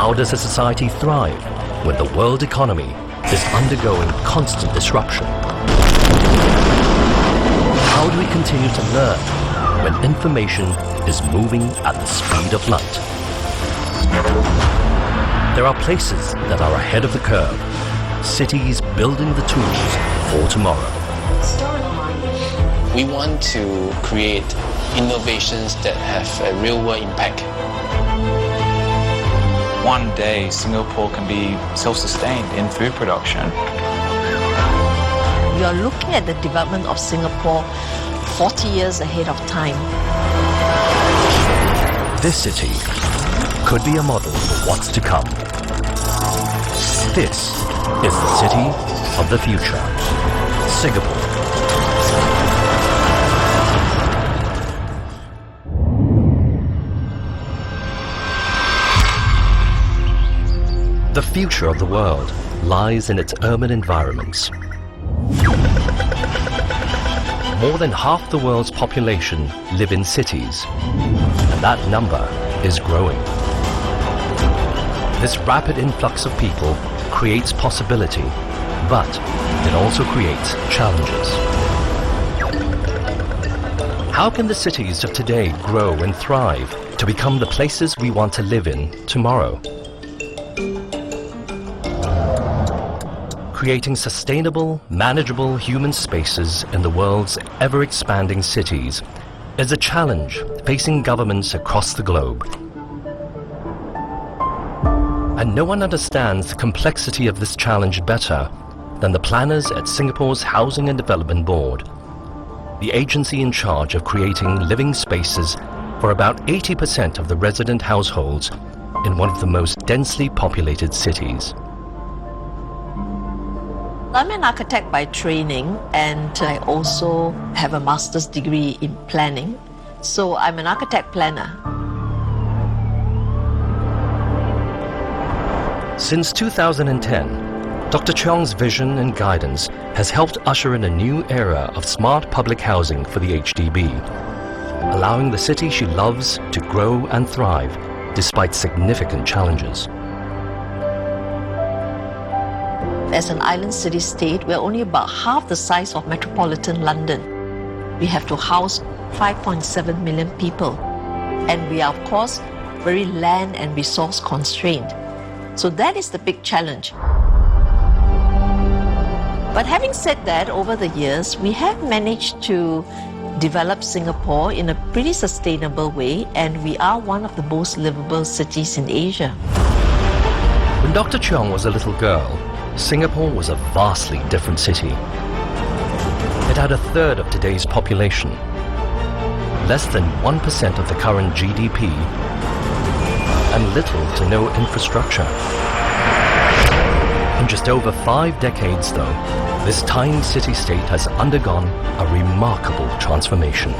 How does a society thrive when the world economy is undergoing constant disruption? How do we continue to learn when information is moving at the speed of light? There are places that are ahead of the curve, cities building the tools for tomorrow. We want to create innovations that have a real-world impact. One day, Singapore can be self-sustained in food production. You are looking at the development of Singapore 40 years ahead of time. This city could be a model for what's to come. This is the city of the future, Singapore. The future of the world lies in its urban environments. More than half the world's population live in cities, and that number is growing. This rapid influx of people creates possibility, but it also creates challenges. How can the cities of today grow and thrive to become the places we want to live in tomorrow? Creating sustainable, manageable human spaces in the world's ever-expanding cities is a challenge facing governments across the globe. And no one understands the complexity of this challenge better than the planners at Singapore's Housing and Development Board, the agency in charge of creating living spaces for about 80% of the resident households in one of the most densely populated cities. I'm an architect by training, and I also have a master's degree in planning. So I'm an architect planner. Since 2010, Dr. Cheong's vision and guidance has helped usher in a new era of smart public housing for the HDB, allowing the city she loves to grow and thrive despite significant challenges. As an island city-state, we're only about half the size of metropolitan London. We have to house 5.7 million people. And we are, of course, very land and resource constrained. So that is the big challenge. But having said that, over the years, we have managed to develop Singapore in a pretty sustainable way, and we are one of the most livable cities in Asia. When Dr. Cheong was a little girl, Singapore was a vastly different city. It had a third of today's population, less than 1% of the current GDP, and little to no infrastructure. In just over 5 decades, though, this tiny city-state has undergone a remarkable transformation.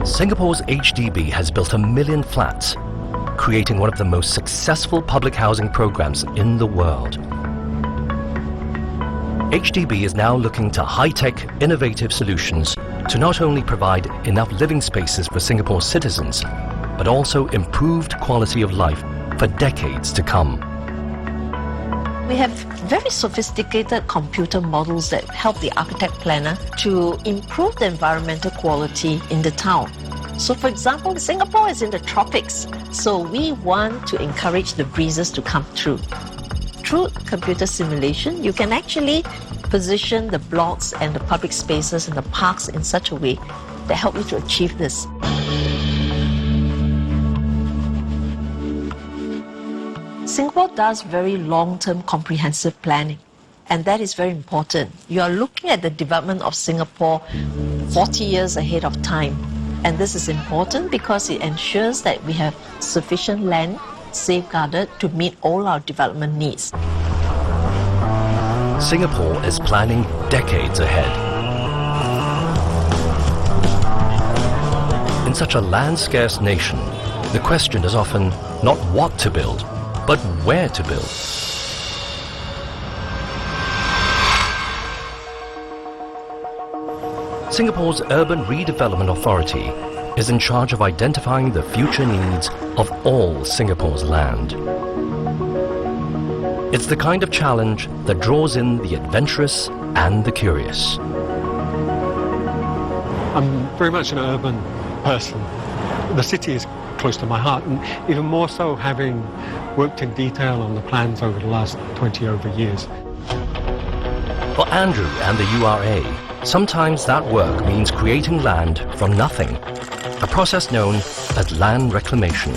Singapore's HDB has built 1 million flats, creating one of the most successful public housing programs in the world. HDB is now looking to high-tech, innovative solutions to not only provide enough living spaces for Singapore's citizens, but also improved quality of life for decades to come. We have very sophisticated computer models that help the architect planner to improve the environmental quality in the town. So for example, Singapore is in the tropics, so we want to encourage the breezes to come through. Through computer simulation, you can actually position the blocks and the public spaces and the parks in such a way that help you to achieve this. Singapore does very long-term comprehensive planning, and that is very important. You are looking at the development of Singapore 40 years ahead of time. And this is important because it ensures that we have sufficient land safeguarded to meet all our development needs. Singapore is planning decades ahead. In such a land-scarce nation, the question is often not what to build, but where to build. Singapore's Urban Redevelopment Authority is in charge of identifying the future needs of all Singapore's land. It's the kind of challenge that draws in the adventurous and the curious. I'm very much an urban person. The city is close to my heart, and even more so having worked in detail on the plans over the last 20 over years. For Andrew and the URA, sometimes that work means creating land from nothing, a process known as land reclamation.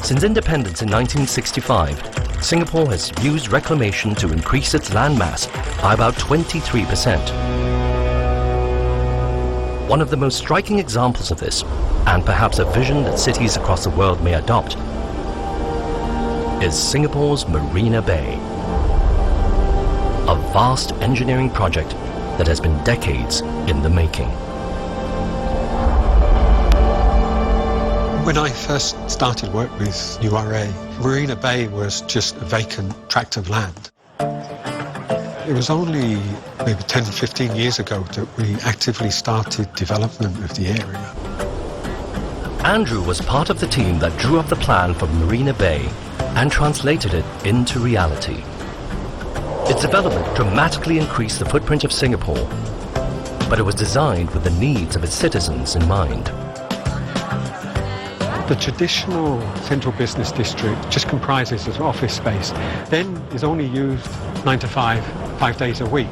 Since independence in 1965, Singapore has used reclamation to increase its land mass by about 23%. One of the most striking examples of this, and perhaps a vision that cities across the world may adopt, is Singapore's Marina Bay, a vast engineering project that has been decades in the making. When I first started work with URA, Marina Bay was just a vacant tract of land. It was only maybe 10, 15 years ago that we actively started development of the area. Andrew was part of the team that drew up the plan for Marina Bay and translated it into reality. Its development dramatically increased the footprint of Singapore, but it was designed with the needs of its citizens in mind. The traditional central business district just comprises of office space, then is only used 9 to 5 days a week.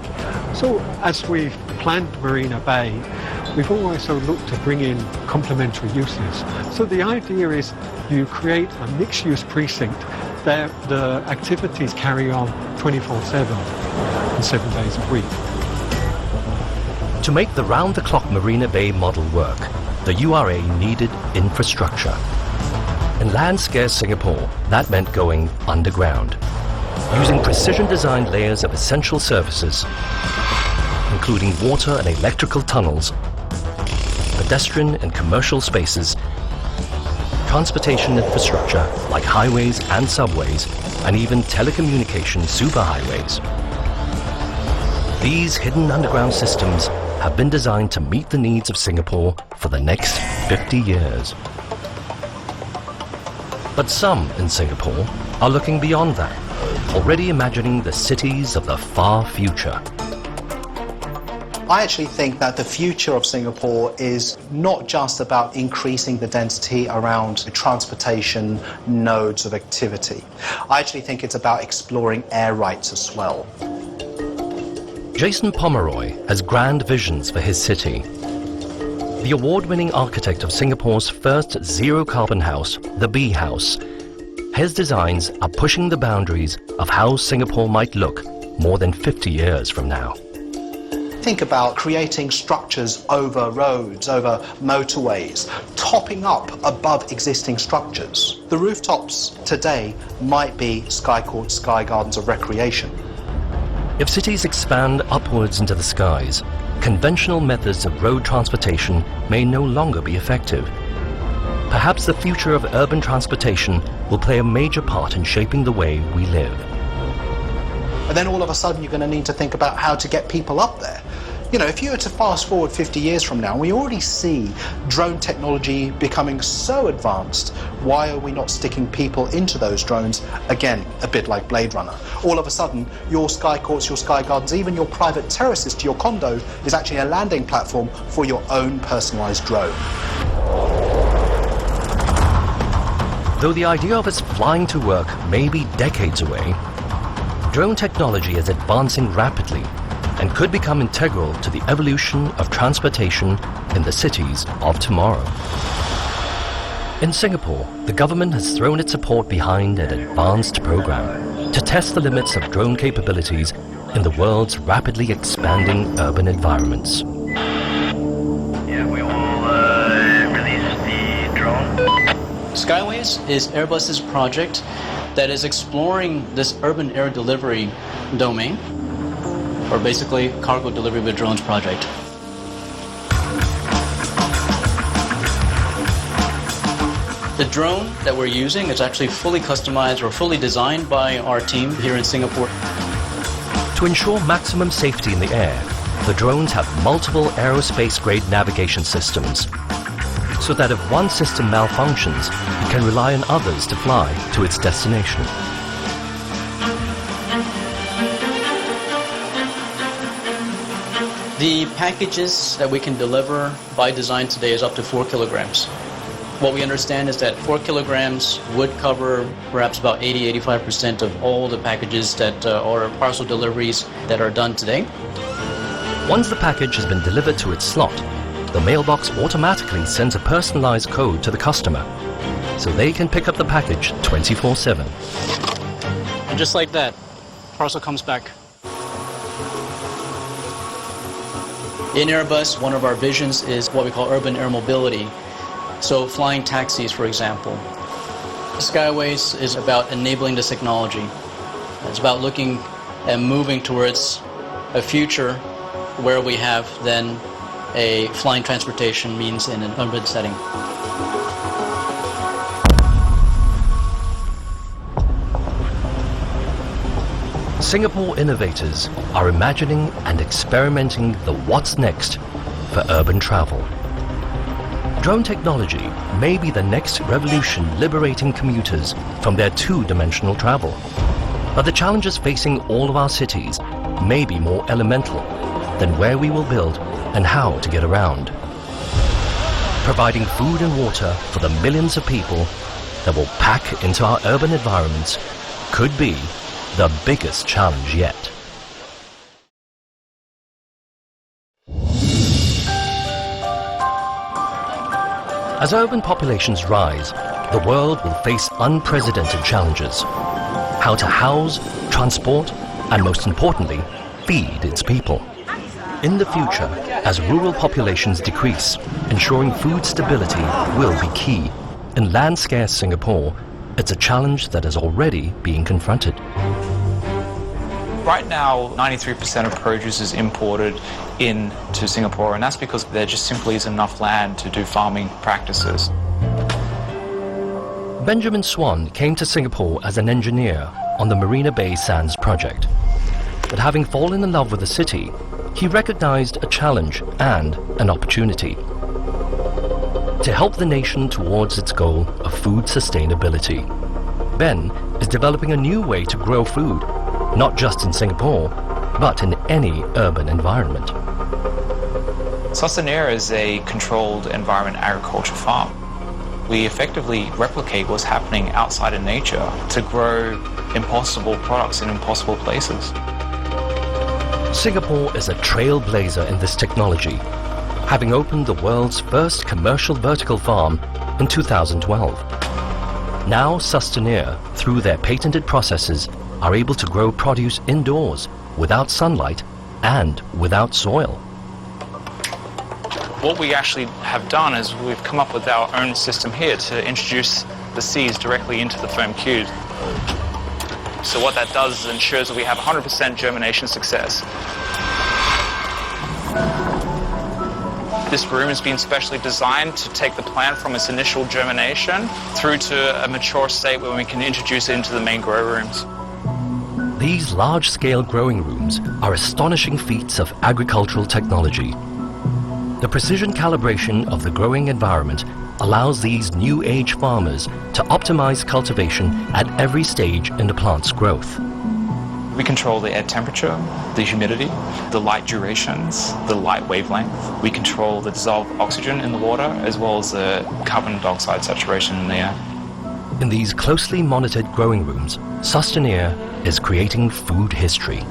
So as we've planned Marina Bay, we've also looked to bring in complementary uses. So the idea is you create a mixed-use precinct that the activities carry on 24/7 and 7 days a week. To make the round-the-clock Marina Bay model work, the URA needed infrastructure. In land-scarce Singapore, that meant going underground, using precision-designed layers of essential services, including water and electrical tunnels, pedestrian and commercial spaces, transportation infrastructure like highways and subways, and even telecommunication superhighways. These hidden underground systems have been designed to meet the needs of Singapore for the next 50 years. But some in Singapore are looking beyond that, already imagining the cities of the far future. I actually think that the future of Singapore is not just about increasing the density around transportation nodes of activity. I actually think it's about exploring air rights as well. Jason Pomeroy has grand visions for his city. The award-winning architect of Singapore's first zero-carbon house, the Bee House, his designs are pushing the boundaries of how Singapore might look more than 50 years from now. Think about creating structures over roads, over motorways, topping up above existing structures. The rooftops today might be sky courts, sky gardens of recreation. If cities expand upwards into the skies, conventional methods of road transportation may no longer be effective. Perhaps the future of urban transportation will play a major part in shaping the way we live. And then all of a sudden you're going to need to think about how to get people up there. You know, if you were to fast forward 50 years from now, we already see drone technology becoming so advanced. Why are we not sticking people into those drones? Again, a bit like Blade Runner. All of a sudden, your sky courts, your sky gardens, even your private terraces to your condo is actually a landing platform for your own personalized drone. Though the idea of us flying to work may be decades away, drone technology is advancing rapidly and could become integral to the evolution of transportation in the cities of tomorrow. In Singapore, the government has thrown its support behind an advanced program to test the limits of drone capabilities in the world's rapidly expanding urban environments. Yeah, we will release the drone. Skyways is Airbus's project that is exploring this urban air delivery domain, or basically cargo delivery with drones project. The drone that we're using is actually fully customized or fully designed by our team here in Singapore. To ensure maximum safety in the air, the drones have multiple aerospace-grade navigation systems, so that if one system malfunctions, it can rely on others to fly to its destination. The packages that we can deliver by design today is up to 4 kilograms. What we understand is that 4 kilograms would cover perhaps about 80-85% of all the packages that or parcel deliveries that are done today. Once the package has been delivered to its slot, the mailbox automatically sends a personalized code to the customer, so they can pick up the package 24/7. And just like that, parcel comes back. In Airbus, one of our visions is what we call urban air mobility. So flying taxis, for example. Skyways is about enabling this technology. It's about looking and moving towards a future where we have then a flying transportation means in an urban setting. Singapore innovators are imagining and experimenting the what's next for urban travel. Drone technology may be the next revolution liberating commuters from their two-dimensional travel. But the challenges facing all of our cities may be more elemental than where we will build and how to get around. Providing food and water for the millions of people that will pack into our urban environments could be the biggest challenge yet. As urban populations rise, the world will face unprecedented challenges. How to house, transport, and most importantly, feed its people. In the future, as rural populations decrease, ensuring food stability will be key. In land-scarce Singapore, it's a challenge that is already being confronted. Right now, 93% of produce is imported into Singapore, and that's because there just simply isn't enough land to do farming practices. Benjamin Swan came to Singapore as an engineer on the Marina Bay Sands project. But having fallen in love with the city, he recognized a challenge and an opportunity to help the nation towards its goal of food sustainability. Ben is developing a new way to grow food, not just in Singapore, but in any urban environment. Sustainera is a controlled environment agriculture farm. We effectively replicate what's happening outside in nature to grow impossible products in impossible places. Singapore is a trailblazer in this technology, having opened the world's first commercial vertical farm in 2012. Now Sustainera, through their patented processes, are able to grow produce indoors, without sunlight and without soil. What we actually have done is we've come up with our own system here to introduce the seeds directly into the foam cube. So what that does is ensures that we have 100% germination success. This room has been specially designed to take the plant from its initial germination through to a mature state where we can introduce it into the main grow rooms. These large-scale growing rooms are astonishing feats of agricultural technology. The precision calibration of the growing environment allows these new age farmers to optimize cultivation at every stage in the plant's growth. We control the air temperature, the humidity, the light durations, the light wavelength. We control the dissolved oxygen in the water as well as the carbon dioxide saturation in the air. In these closely monitored growing rooms, Sustainera is creating food history.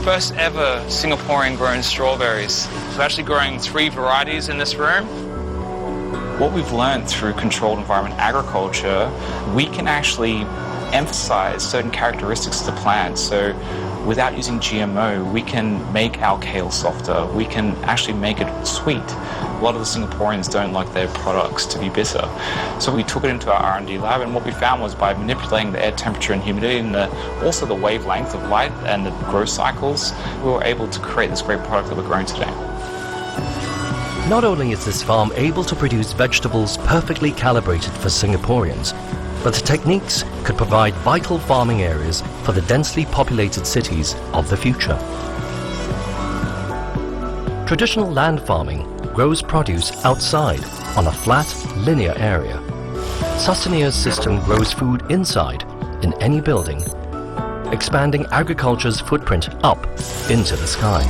First ever Singaporean grown strawberries. We're actually growing 3 varieties in this room. What we've learned through controlled environment agriculture, we can actually emphasize certain characteristics of the plant. So without using GMO, we can make our kale softer. We can actually make it sweet. A lot of the Singaporeans don't like their products to be bitter. So we took it into our R&D lab, and what we found was by manipulating the air temperature and humidity and also the wavelength of light and the growth cycles, we were able to create this great product that we're growing today. Not only is this farm able to produce vegetables perfectly calibrated for Singaporeans, but the techniques could provide vital farming areas for the densely populated cities of the future. Traditional land farming grows produce outside, on a flat, linear area. Sustainier's system grows food inside, in any building, expanding agriculture's footprint up into the sky.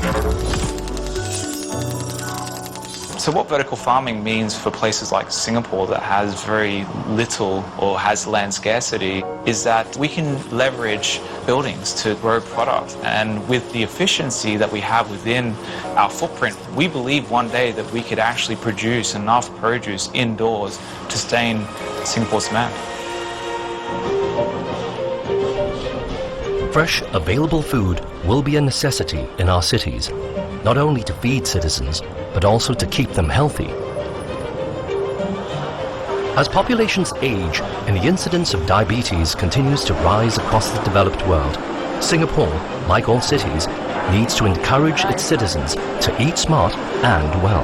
So what vertical farming means for places like Singapore that has very little or has land scarcity is that we can leverage buildings to grow product. And with the efficiency that we have within our footprint, we believe one day that we could actually produce enough produce indoors to sustain Singapore's demand. Fresh, available food will be a necessity in our cities, not only to feed citizens, but also to keep them healthy. As populations age and the incidence of diabetes continues to rise across the developed world, Singapore, like all cities, needs to encourage its citizens to eat smart and well.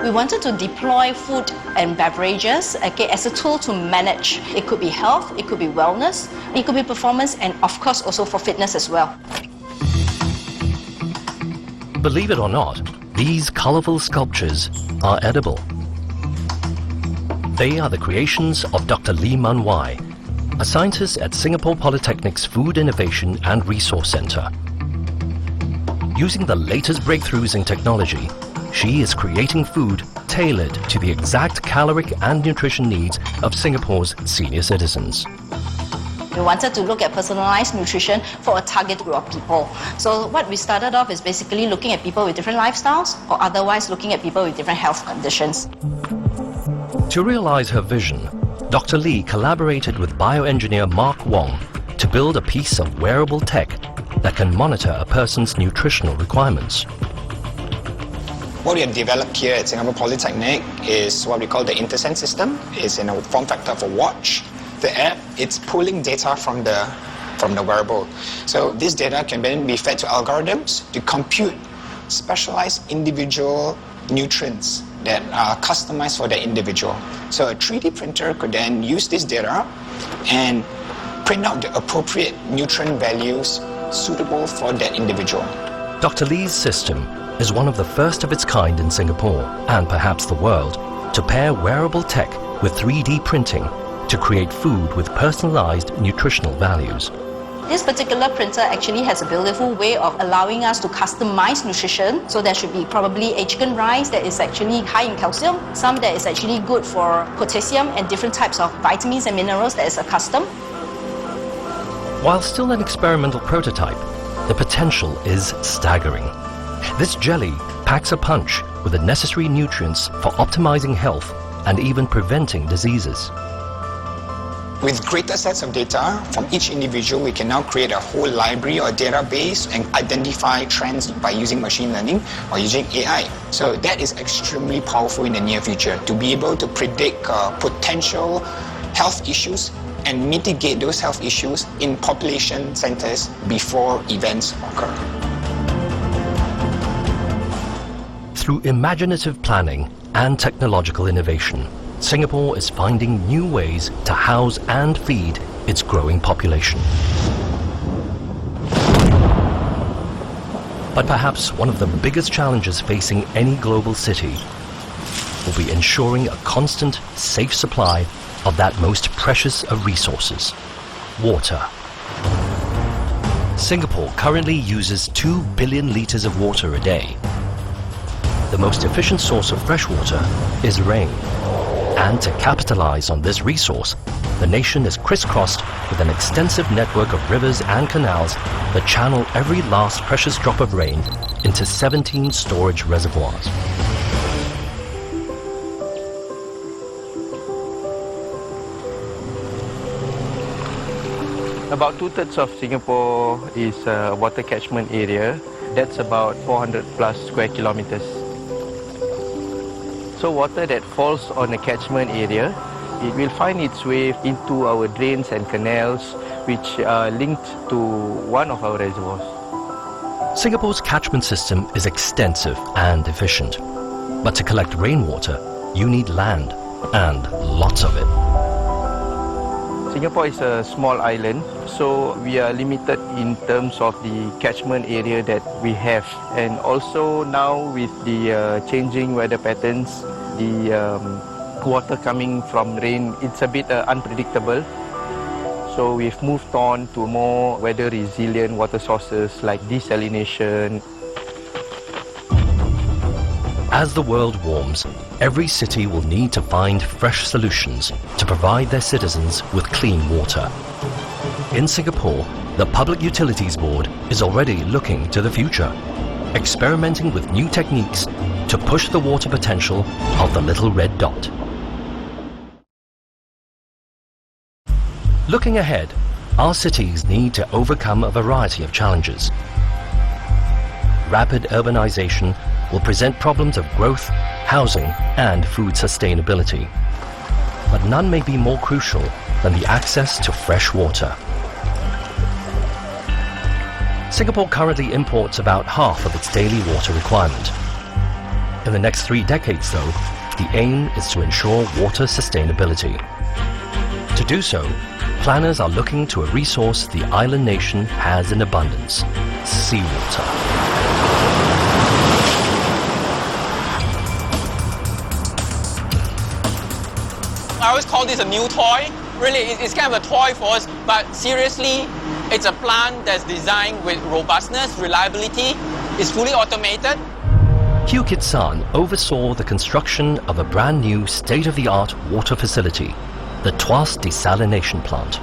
We wanted to deploy food and beverages as a tool to manage. It could be health, it could be wellness, it could be performance, and of course also for fitness as well. Believe it or not, these colorful sculptures are edible. They are the creations of Dr. Lee Man Wai, a scientist at Singapore Polytechnic's Food Innovation and Resource Centre. Using the latest breakthroughs in technology, she is creating food tailored to the exact caloric and nutrition needs of Singapore's senior citizens. We wanted to look at personalized nutrition for a target group of people. So what we started off is basically looking at people with different lifestyles, or otherwise looking at people with different health conditions. To realize her vision, Dr. Lee collaborated with bioengineer Mark Wong to build a piece of wearable tech that can monitor a person's nutritional requirements. What we have developed here at Singapore Polytechnic is what we call the InterSense system. It's in a form factor of a watch. The app, it's pulling data from the wearable. So this data can then be fed to algorithms to compute specialized individual nutrients that are customized for the individual. So a 3D printer could then use this data and print out the appropriate nutrient values suitable for that individual. Dr. Lee's system is one of the first of its kind in Singapore, and perhaps the world, to pair wearable tech with 3D printing to create food with personalized nutritional values. This particular printer actually has a beautiful way of allowing us to customize nutrition. So there should be probably a chicken rice that is actually high in calcium, some that is actually good for potassium and different types of vitamins and minerals that is a custom. While still an experimental prototype, the potential is staggering. This jelly packs a punch with the necessary nutrients for optimizing health and even preventing diseases. With greater sets of data from each individual, we can now create a whole library or database and identify trends by using machine learning or using AI. So that is extremely powerful in the near future, to be able to predict potential health issues and mitigate those health issues in population centers before events occur. Through imaginative planning and technological innovation, Singapore is finding new ways to house and feed its growing population. But perhaps one of the biggest challenges facing any global city will be ensuring a constant, safe supply of that most precious of resources, water. Singapore currently uses 2 billion litres of water a day. The most efficient source of fresh water is rain. And to capitalize on this resource, the nation is crisscrossed with an extensive network of rivers and canals that channel every last precious drop of rain into 17 storage reservoirs. About 2/3 of Singapore is a water catchment area. That's about 400 plus square kilometers. So water that falls on a catchment area, it will find its way into our drains and canals, which are linked to one of our reservoirs. Singapore's catchment system is extensive and efficient. But to collect rainwater, you need land, and lots of it. Singapore is a small island, so we are limited in terms of the catchment area that we have. And also now with the changing weather patterns, the water coming from rain, it's a bit unpredictable. So we've moved on to more weather resilient water sources like desalination. As the world warms, every city will need to find fresh solutions to provide their citizens with clean water. In Singapore, the Public Utilities Board is already looking to the future, experimenting with new techniques to push the water potential of the little red dot. Looking ahead, our cities need to overcome a variety of challenges. Rapid urbanization will present problems of growth, housing, and food sustainability. But none may be more crucial than the access to fresh water. Singapore currently imports about half of its daily water requirement. In the next 3 decades, though, the aim is to ensure water sustainability. To do so, planners are looking to a resource the island nation has in abundance: seawater. I always call this a new toy. Really, it's kind of a toy for us, but seriously, it's a plant that's designed with robustness, reliability. It's fully automated. Hugh Kit-san oversaw the construction of a brand new state-of-the-art water facility, the Tuas Desalination Plant.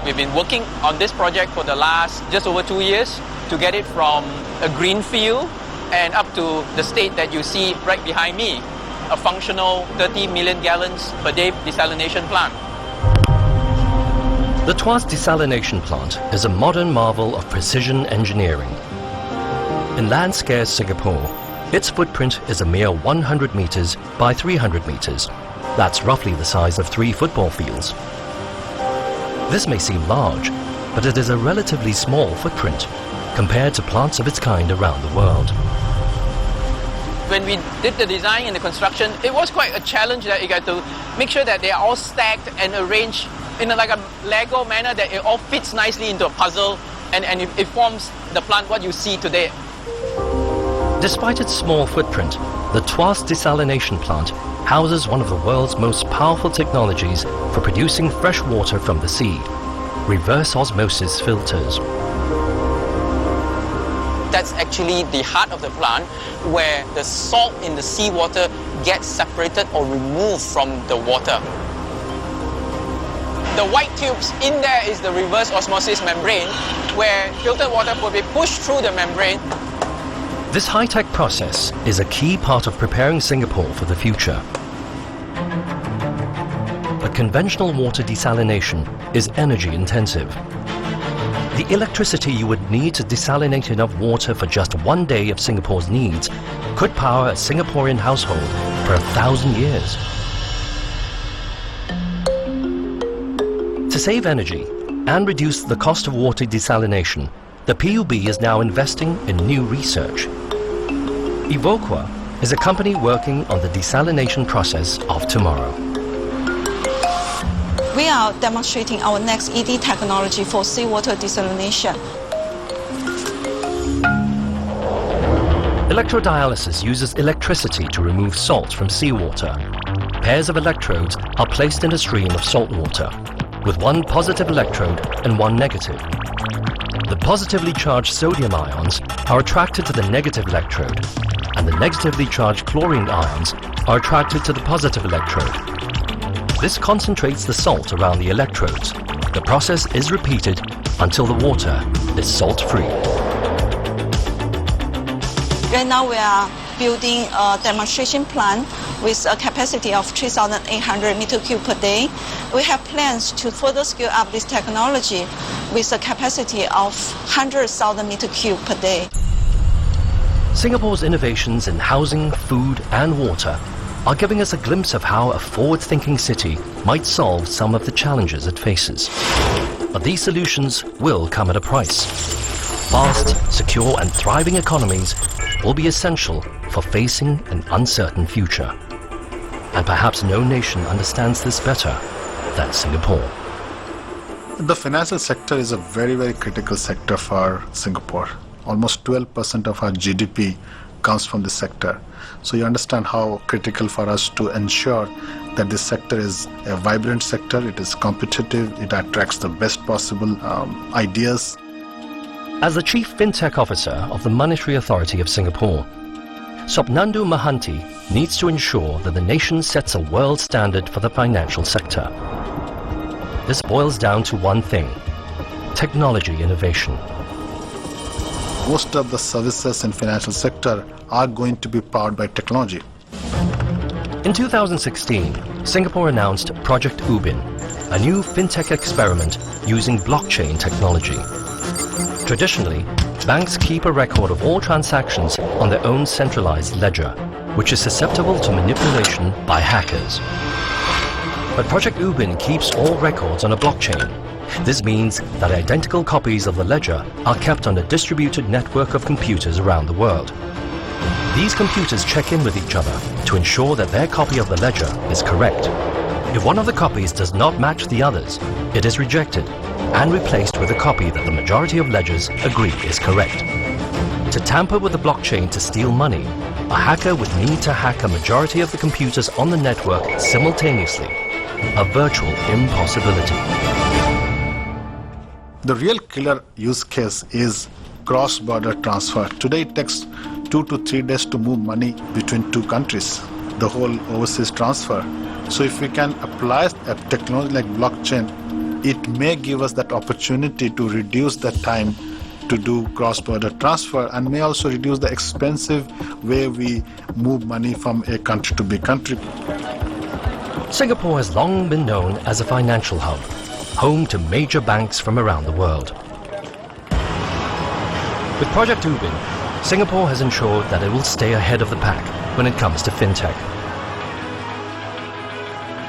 We've been working on this project for the last just over 2 years to get it from a green field and up to the state that you see right behind me, a functional 30 million gallons per day desalination plant. The Tuas Desalination Plant is a modern marvel of precision engineering. In land-scarce Singapore, its footprint is a mere 100 meters by 300 meters. That's roughly the size of 3 football fields. This may seem large, but it is a relatively small footprint compared to plants of its kind around the world. When we did the design and the construction, it was quite a challenge that you got to make sure that they are all stacked and arranged in like a Lego manner, that it all fits nicely into a puzzle and it forms the plant what you see today. Despite its small footprint, the Tuas Desalination Plant houses one of the world's most powerful technologies for producing fresh water from the sea: reverse osmosis filters. That's actually the heart of the plant, where the salt in the seawater gets separated or removed from the water. The white tubes in there is the reverse osmosis membrane, where filtered water will be pushed through the membrane. This high-tech process is a key part of preparing Singapore for the future. But conventional water desalination is energy-intensive. The electricity you would need to desalinate enough water for just 1 day of Singapore's needs could power a Singaporean household for 1,000 years. To save energy and reduce the cost of water desalination, the PUB is now investing in new research. Evoqua is a company working on the desalination process of tomorrow. We are demonstrating our next ED technology for seawater desalination. Electrodialysis uses electricity to remove salt from seawater. Pairs of electrodes are placed in a stream of salt water, with one positive electrode and one negative. The positively charged sodium ions are attracted to the negative electrode, and the negatively charged chlorine ions are attracted to the positive electrode. This concentrates the salt around the electrodes. The process is repeated until the water is salt-free. Right now we are building a demonstration plant with a capacity of 3,800 meter cube per day. We have plans to further scale up this technology with a capacity of 100,000 meter cube per day. Singapore's innovations in housing, food and water are giving us a glimpse of how a forward-thinking city might solve some of the challenges it faces. But these solutions will come at a price. Fast, secure and thriving economies will be essential for facing an uncertain future. And perhaps no nation understands this better than Singapore. The financial sector is a very, very critical sector for Singapore. Almost 12% of our GDP comes from this sector. So you understand how critical for us to ensure that this sector is a vibrant sector, it is competitive, it attracts the best possible ideas. As the Chief FinTech Officer of the Monetary Authority of Singapore, Sopnandu Mahanti needs to ensure that the nation sets a world standard for the financial sector. This boils down to one thing: technology innovation. Most of the services in financial sector are going to be powered by technology. In 2016, Singapore announced Project Ubin, a new fintech experiment using blockchain technology. Traditionally, banks keep a record of all transactions on their own centralized ledger, which is susceptible to manipulation by hackers. But Project Ubin keeps all records on a blockchain. This means that identical copies of the ledger are kept on a distributed network of computers around the world. These computers check in with each other to ensure that their copy of the ledger is correct. If one of the copies does not match the others, it is rejected and replaced with a copy that the majority of ledgers agree is correct. To tamper with the blockchain to steal money, a hacker would need to hack a majority of the computers on the network simultaneously, a virtual impossibility. The real killer use case is cross-border transfer. Today it takes 2 to 3 days to move money between two countries, the whole overseas transfer. So if we can apply a technology like blockchain, it may give us that opportunity to reduce the time to do cross-border transfer and may also reduce the expensive way we move money from a country to B country. Singapore has long been known as a financial hub, home to major banks from around the world. With Project Ubin, Singapore has ensured that it will stay ahead of the pack when it comes to fintech.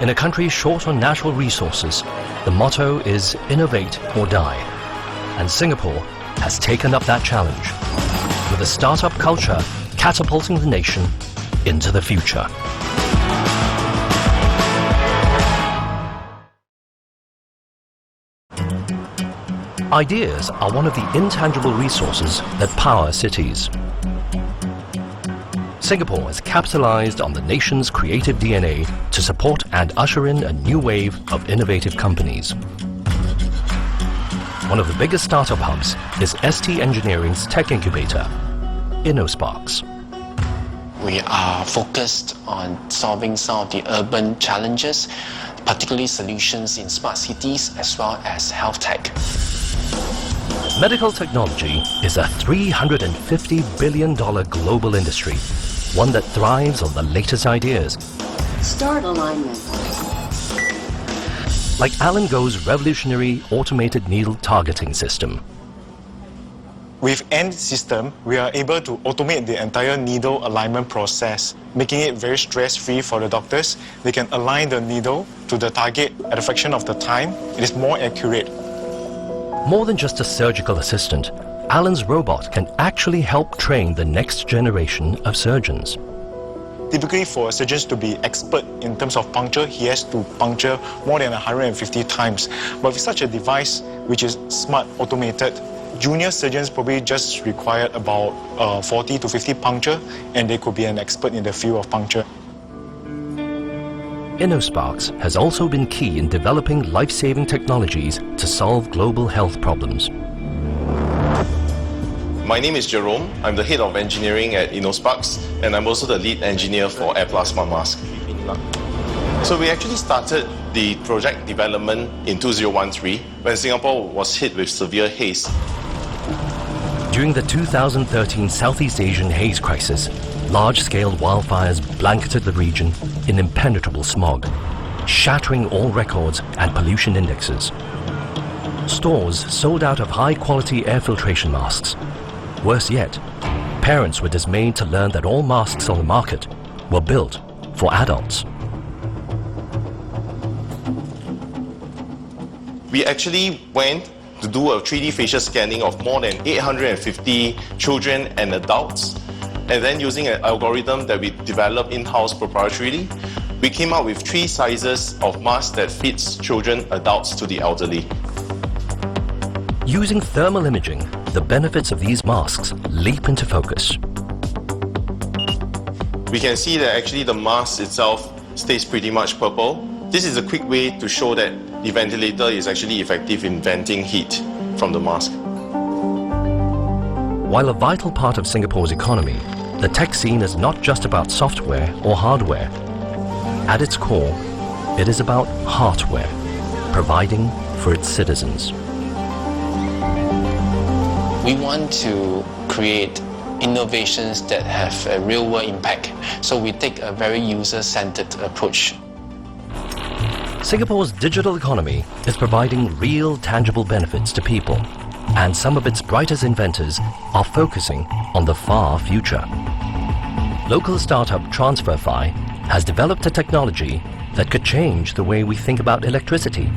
In a country short on natural resources, the motto is innovate or die. And Singapore has taken up that challenge, with a startup culture catapulting the nation into the future. Ideas are one of the intangible resources that power cities. Singapore has capitalized on the nation's creative DNA to support and usher in a new wave of innovative companies. One of the biggest startup hubs is ST Engineering's tech incubator, InnoSparks. We are focused on solving some of the urban challenges, particularly solutions in smart cities as well as health tech. Medical technology is a $350 billion global industry, one that thrives on the latest ideas. Start alignment. Like Alan Go's revolutionary automated needle targeting system. With AND system, we are able to automate the entire needle alignment process, making it very stress-free for the doctors. They can align the needle to the target at a fraction of the time. It is more accurate. More than just a surgical assistant, Alan's robot can actually help train the next generation of surgeons. Typically, for surgeons to be expert in terms of puncture, he has to puncture more than 150 times. But with such a device, which is smart, automated, junior surgeons probably just require about 40 to 50 puncture, and they could be an expert in the field of puncture. InnoSparks has also been key in developing life-saving technologies to solve global health problems. My name is Jerome. I'm the head of engineering at InnoSparks, and I'm also the lead engineer for Air Plasma Mask. So we actually started the project development in 2013 when Singapore was hit with severe haze. During the 2013 Southeast Asian haze crisis, large-scale wildfires blanketed the region in impenetrable smog, shattering all records and pollution indexes. Stores sold out of high-quality air filtration masks. Worse yet, parents were dismayed to learn that all masks on the market were built for adults. We actually went to do a 3D facial scanning of more than 850 children and adults. And then using an algorithm that we developed in-house proprietarily, we came up with 3 sizes of masks that fits children, adults to the elderly. Using thermal imaging, the benefits of these masks leap into focus. We can see that actually the mask itself stays pretty much purple. This is a quick way to show that the ventilator is actually effective in venting heat from the mask. While a vital part of Singapore's economy, the tech scene is not just about software or hardware. At its core, it is about hardware, providing for its citizens. We want to create innovations that have a real-world impact, so we take a very user-centered approach. Singapore's digital economy is providing real, tangible benefits to people, and some of its brightest inventors are focusing on the far future. Local startup TransferFi has developed a technology that could change the way we think about electricity.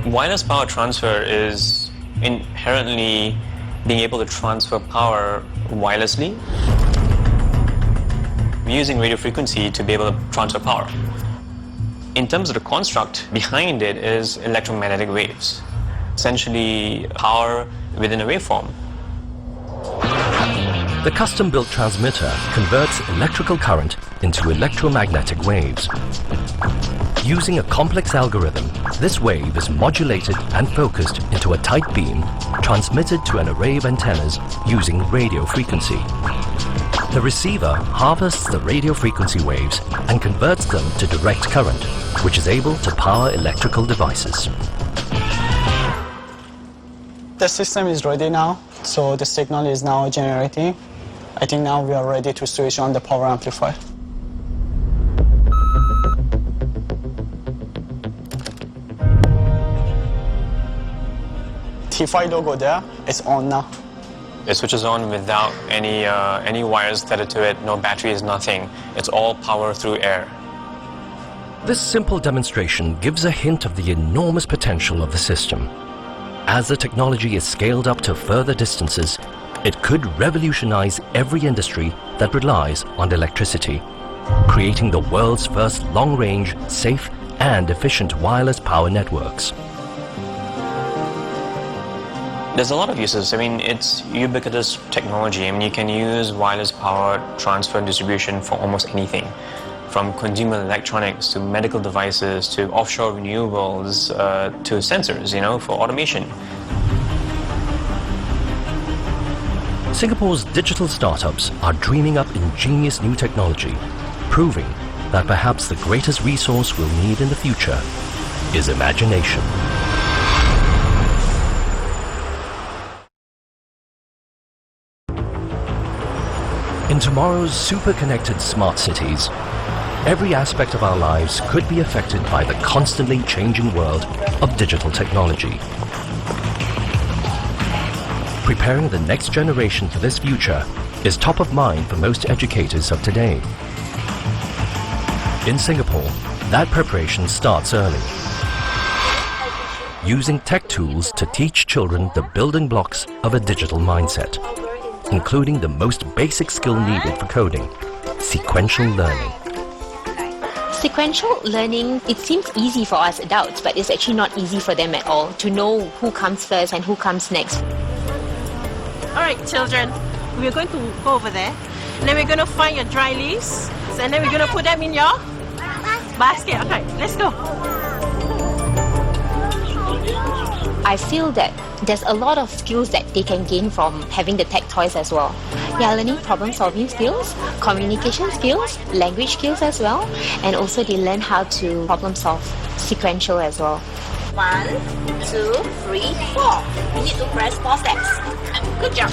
Wireless power transfer is inherently being able to transfer power wirelessly. We're using radio frequency to be able to transfer power. In terms of the construct behind it is electromagnetic waves, essentially power within a waveform. The custom-built transmitter converts electrical current into electromagnetic waves. Using a complex algorithm, this wave is modulated and focused into a tight beam, transmitted to an array of antennas using radio frequency. The receiver harvests the radio frequency waves and converts them to direct current, which is able to power electrical devices. The system is ready now, so the signal is now generating. I think now we are ready to switch on the power amplifier. T5 logo there, it's on now. It switches on without any wires tethered to it, no batteries, nothing. It's all power through air. This simple demonstration gives a hint of the enormous potential of the system. As the technology is scaled up to further distances, it could revolutionize every industry that relies on electricity, creating the world's first long-range, safe and efficient wireless power networks. There's a lot of uses. I mean, it's ubiquitous technology. I mean, you can use wireless power transfer and distribution for almost anything, from consumer electronics to medical devices to offshore renewables to sensors, for automation. Singapore's digital startups are dreaming up ingenious new technology, proving that perhaps the greatest resource we'll need in the future is imagination. In tomorrow's super-connected smart cities, every aspect of our lives could be affected by the constantly changing world of digital technology. Preparing the next generation for this future is top of mind for most educators of today. In Singapore, that preparation starts early. Using tech tools to teach children the building blocks of a digital mindset, including the most basic skill needed for coding, sequential learning. Sequential learning, it seems easy for us adults, but it's actually not easy for them at all to know who comes first and who comes next. Alright children, we're going to go over there, and then we're going to find your dry leaves, and then we're going to put them in your basket. Okay, let's go. I feel that there's a lot of skills that they can gain from having the tech toys as well. Yeah, learning problem-solving skills, communication skills, language skills as well, and also they learn how to problem-solve sequential as well. 1, 2, 3, 4. You need to press 4 steps. Good job.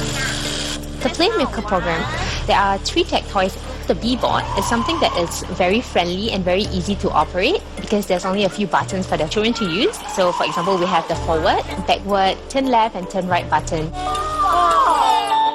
The Playmaker program, there are 3 tech toys. The B-board is something that is very friendly and very easy to operate because there's only a few buttons for the children to use. So for example, we have the forward, backward, turn left and turn right button.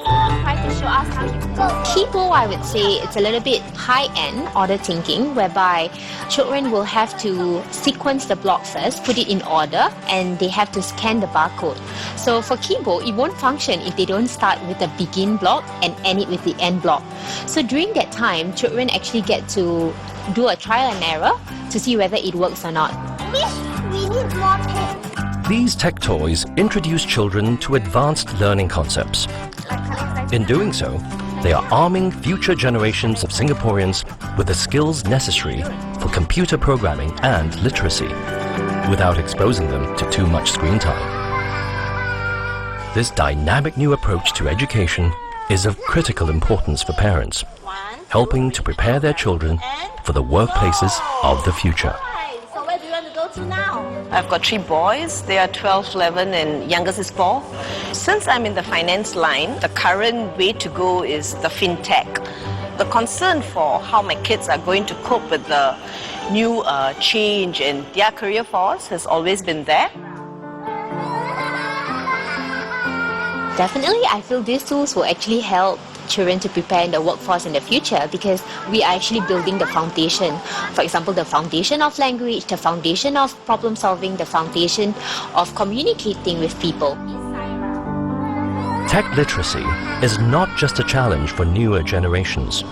Try to show us how to go. Keyboard, I would say it's a little bit high-end order thinking, whereby children will have to sequence the block first, put it in order, and they have to scan the barcode. So for keyboard, it won't function if they don't start with the begin block and end it with the end block. So during that time, children actually get to do a trial and error to see whether it works or not. Miss, we need more pen. These tech toys introduce children to advanced learning concepts. In doing so, they are arming future generations of Singaporeans with the skills necessary for computer programming and literacy, without exposing them to too much screen time. This dynamic new approach to education is of critical importance for parents, helping to prepare their children for the workplaces of the future. So where do you want to go to now? I've got 3 boys. They are 12, 11, and youngest is 4. Since I'm in the finance line, the current way to go is the fintech. The concern for how my kids are going to cope with the new change in their career force has always been there. Definitely, I feel these tools will actually help children to prepare in the workforce in the future because we are actually building the foundation. For example, the foundation of language, the foundation of problem solving, the foundation of communicating with people. Tech literacy is not just a challenge for newer generations.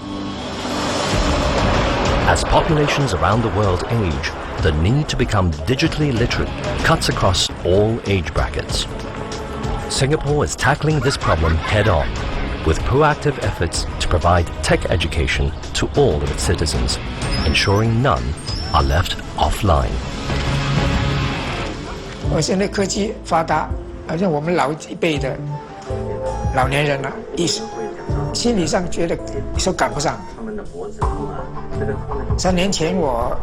As populations around the world age, the need to become digitally literate cuts across all age brackets. Singapore is tackling this problem head-on with proactive efforts to provide tech education to all of its citizens, ensuring none are left offline. 现在科技发达，好像我们老一辈的老年人啊，心理上觉得说赶不上。3年前我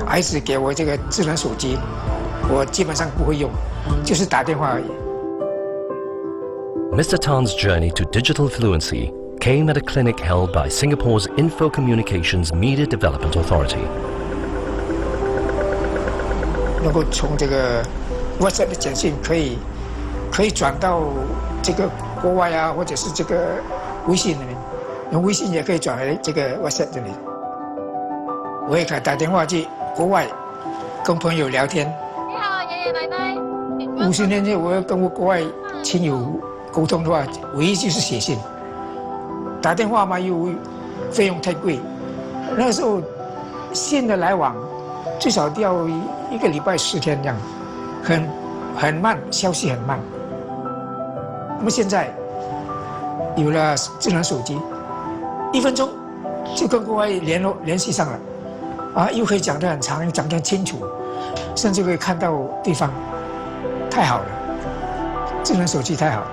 儿子给我这个智能手机，我基本上不会用，就是打电话而已。 Mr. Tan's journey to digital fluency came at a clinic held by Singapore's Info Communications Media Development Authority. 能够从这个 WhatsApp 的简讯可以转到这个国外啊，或者是这个微信里面，用微信也可以转回这个 WhatsApp 这里。我也可以打电话去国外跟朋友聊天。你好，爷爷奶奶。50年前，我要跟我国外亲友 沟通的话，唯一就是写信。打电话嘛，又费用太贵。那时候信的来往最少都要1个礼拜10天这样，很慢，消息很慢。那么现在有了智能手机，1分钟就跟国外联系上了，啊，又可以讲得很长，讲得很清楚，甚至可以看到对方，太好了，智能手机太好了。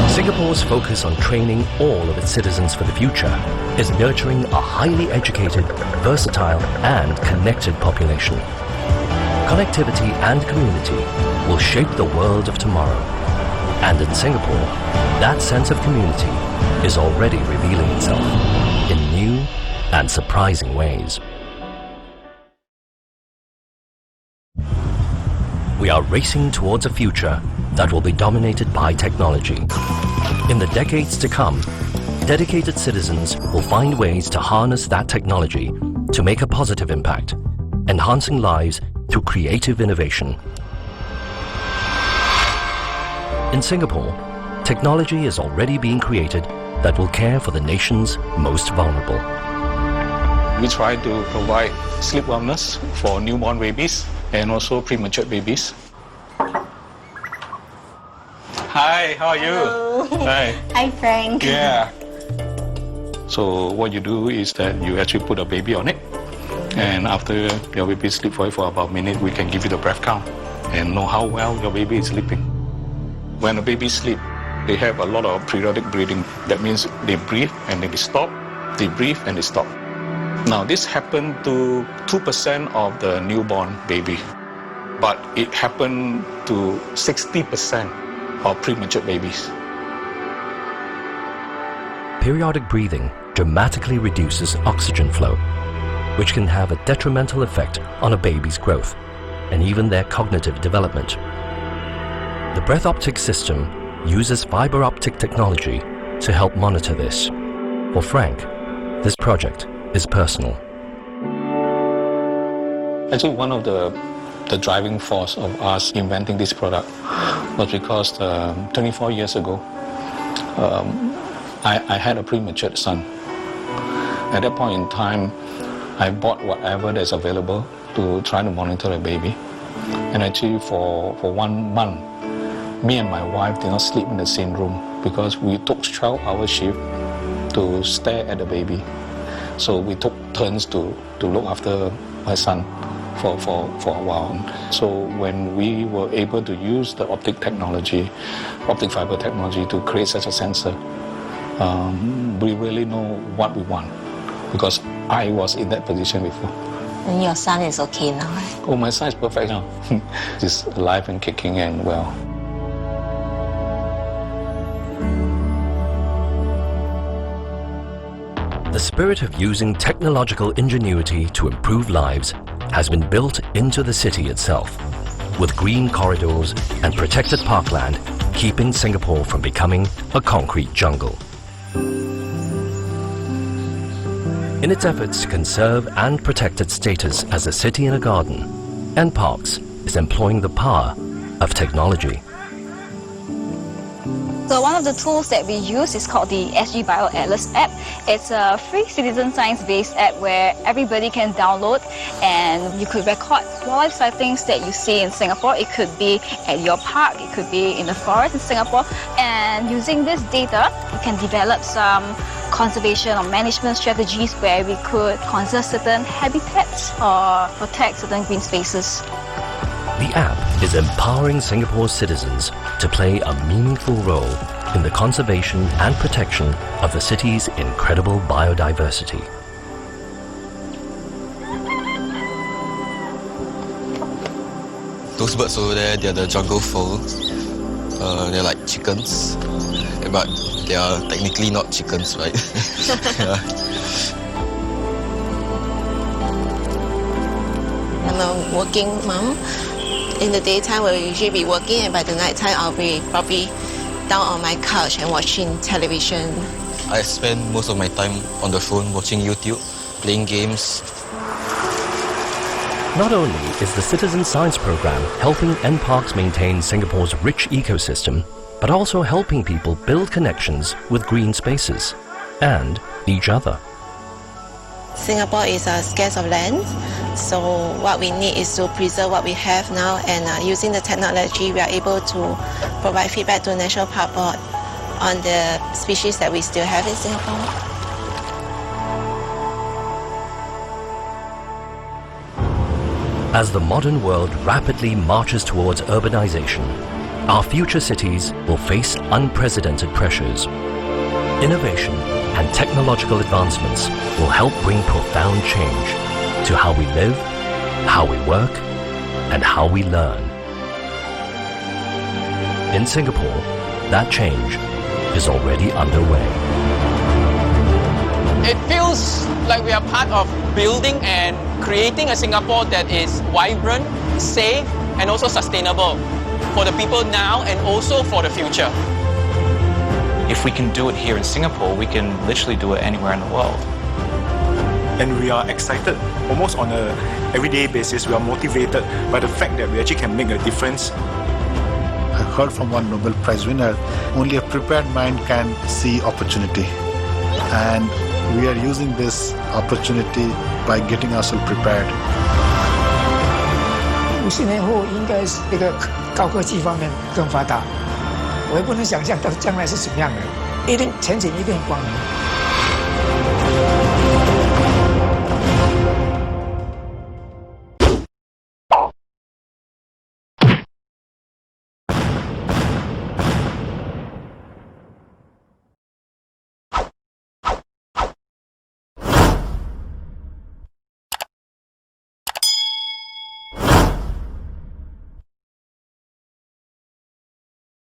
Singapore's focus on training all of its citizens for the future is nurturing a highly educated, versatile and connected population. Connectivity and community will shape the world of tomorrow. And in Singapore, that sense of community is already revealing itself in new and surprising ways. We are racing towards a future that will be dominated by technology. In the decades to come, dedicated citizens will find ways to harness that technology to make a positive impact, enhancing lives through creative innovation. In Singapore, technology is already being created that will care for the nation's most vulnerable. We try to provide sleep wellness for newborn babies and also premature babies. Hi, how are you? Hello. Hi. Hi, Frank. Yeah. So what you do is that you actually put a baby on it, and after your baby sleep for about a minute, we can give you the breath count and know how well your baby is sleeping. When a baby sleep, they have a lot of periodic breathing. That means they breathe and they stop, they breathe and they stop. Now this happened to 2% of the newborn baby, but it happened to 60% of premature babies. Periodic breathing dramatically reduces oxygen flow, which can have a detrimental effect on a baby's growth and even their cognitive development. The breath optic system uses fiber optic technology to help monitor this. For Frank, this project is personal. Actually, one of the driving force of us inventing this product was because 24 years ago, I had a premature son. At that point in time, I bought whatever that's available to try to monitor the baby. And actually for 1 month, me and my wife did not sleep in the same room because we took 12-hour shift to stare at the baby. So we took turns to look after my son for a while. So when we were able to use the optic fiber technology to create such a sensor, we really know what we want because I was in that position before. And your son is okay now, right? Oh, my son is perfect now. He's alive and kicking and well. The spirit of using technological ingenuity to improve lives has been built into the city itself, with green corridors and protected parkland keeping Singapore from becoming a concrete jungle. In its efforts to conserve and protect its status as a city in a garden, NParks is employing the power of technology. So one of the tools that we use is called the SG Bio Atlas app. It's a free citizen science-based app where everybody can download and you could record wildlife sightings that you see in Singapore. It could be at your park, it could be in the forest in Singapore. And using this data, we can develop some conservation or management strategies where we could conserve certain habitats or protect certain green spaces. The app is empowering Singapore's citizens to play a meaningful role in the conservation and protection of the city's incredible biodiversity. Those birds over there, they're the jungle fowl. They're like chickens, but they are technically not chickens, right? Yeah. I'm a working mom. In the daytime, we'll usually be working, and by the night time, I'll be probably down on my couch and watching television. I spend most of my time on the phone watching YouTube, playing games. Not only is the Citizen Science Program helping NParks maintain Singapore's rich ecosystem, but also helping people build connections with green spaces and each other. Singapore is scarce of land, so what we need is to preserve what we have now, and using the technology, we are able to provide feedback to the National Park Board on the species that we still have in Singapore. As the modern world rapidly marches towards urbanization, our future cities will face unprecedented pressures. Innovation and technological advancements will help bring profound change to how we live, how we work, and how we learn. In Singapore, that change is already underway. It feels like we are part of building and creating a Singapore that is vibrant, safe, and also sustainable for the people now and also for the future. If we can do it here in Singapore, we can literally do it anywhere in the world. And we are excited, almost on an everyday basis. We are motivated by the fact that we actually can make a difference. I heard from one Nobel Prize winner, only a prepared mind can see opportunity. And we are using this opportunity by getting ourselves prepared. 50年后应该是这个高科技方面更发达，我也不能想象到将来是什么样的，前景一定很光明。